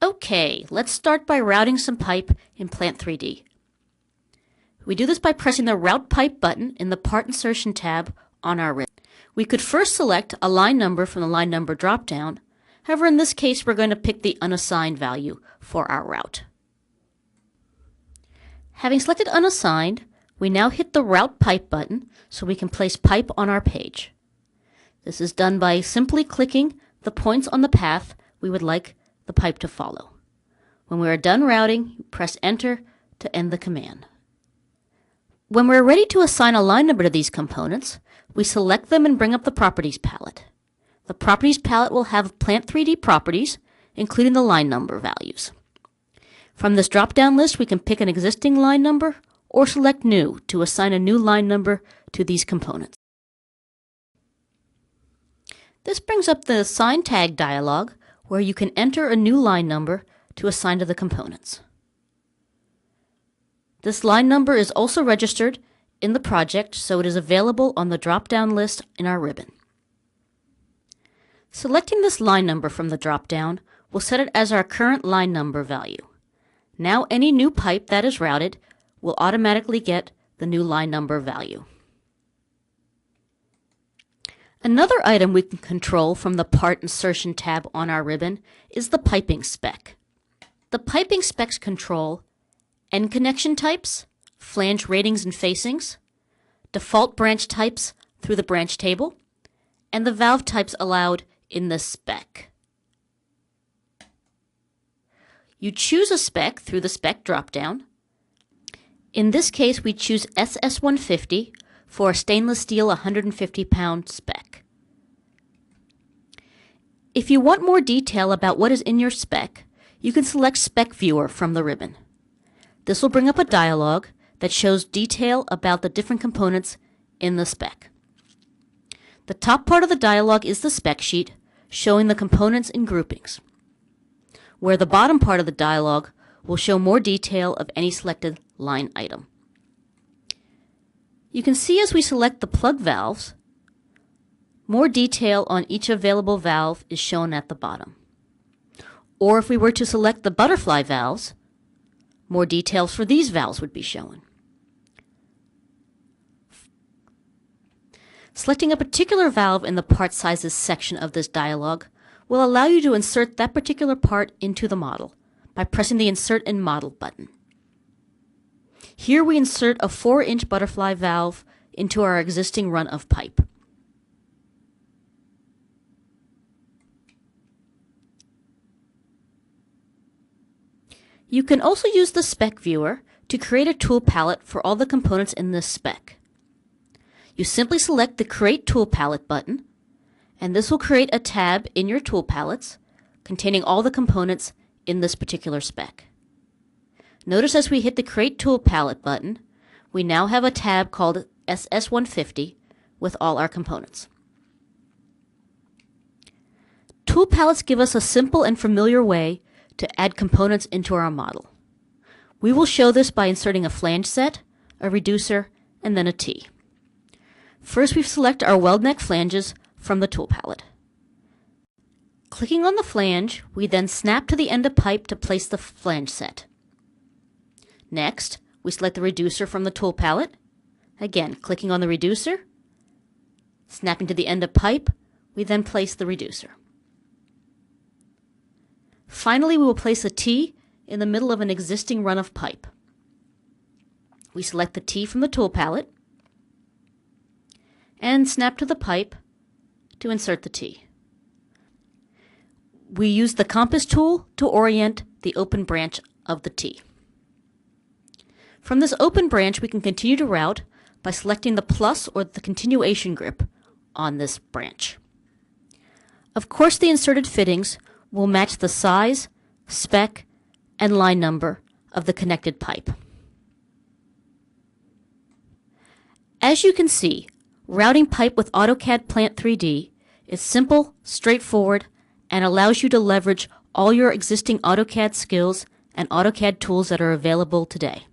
Okay, let's start by routing some pipe in Plant 3D. We do this by pressing the Route Pipe button in the Part Insertion tab on our ribbon. We could first select a line number from the line number drop-down. However, in this case, we're going to pick the unassigned value for our route. Having selected unassigned, we now hit the Route Pipe button so we can place pipe on our page. This is done by simply clicking the points on the path we would like the pipe to follow. When we are done routing, press Enter to end the command. When we're ready to assign a line number to these components, we select them and bring up the Properties palette. The Properties palette will have Plant 3D properties, including the line number values. From this drop-down list, we can pick an existing line number or select New to assign a new line number to these components. This brings up the Assign Tag dialog, where you can enter a new line number to assign to the components. This line number is also registered in the project, so it is available on the drop-down list in our ribbon. Selecting this line number from the drop-down will set it as our current line number value. Now any new pipe that is routed will automatically get the new line number value. Another item we can control from the Part Insertion tab on our ribbon is the piping spec. The piping specs control end connection types, flange ratings and facings, default branch types through the branch table, and the valve types allowed in this spec. You choose a spec through the spec dropdown. In this case, we choose SS150 for a stainless steel 150-pound spec. If you want more detail about what is in your spec, you can select Spec Viewer from the ribbon. This will bring up a dialog that shows detail about the different components in the spec. The top part of the dialog is the spec sheet, showing the components in groupings, where the bottom part of the dialog will show more detail of any selected line item. You can see as we select the plug valves, more detail on each available valve is shown at the bottom. Or if we were to select the butterfly valves, more details for these valves would be shown. Selecting a particular valve in the part sizes section of this dialog will allow you to insert that particular part into the model by pressing the Insert in Model button. Here we insert a 4-inch butterfly valve into our existing run of pipe. You can also use the Spec Viewer to create a tool palette for all the components in this spec. You simply select the Create Tool Palette button, and this will create a tab in your tool palettes containing all the components in this particular spec. Notice as we hit the Create Tool Palette button, we now have a tab called SS150 with all our components. Tool palettes give us a simple and familiar way to add components into our model. We will show this by inserting a flange set, a reducer, and then a T. First, we select our weld neck flanges from the tool palette. Clicking on the flange, we then snap to the end of pipe to place the flange set. Next, we select the reducer from the tool palette. Again, clicking on the reducer, snapping to the end of pipe, we then place the reducer. Finally, we will place a T in the middle of an existing run of pipe. We select the T from the tool palette and snap to the pipe to insert the T. We use the compass tool to orient the open branch of the T. From this open branch, we can continue to route by selecting the plus or the continuation grip on this branch. Of course, the inserted fittings will match the size, spec, and line number of the connected pipe. As you can see, routing pipe with AutoCAD Plant 3D is simple, straightforward, and allows you to leverage all your existing AutoCAD skills and AutoCAD tools that are available today.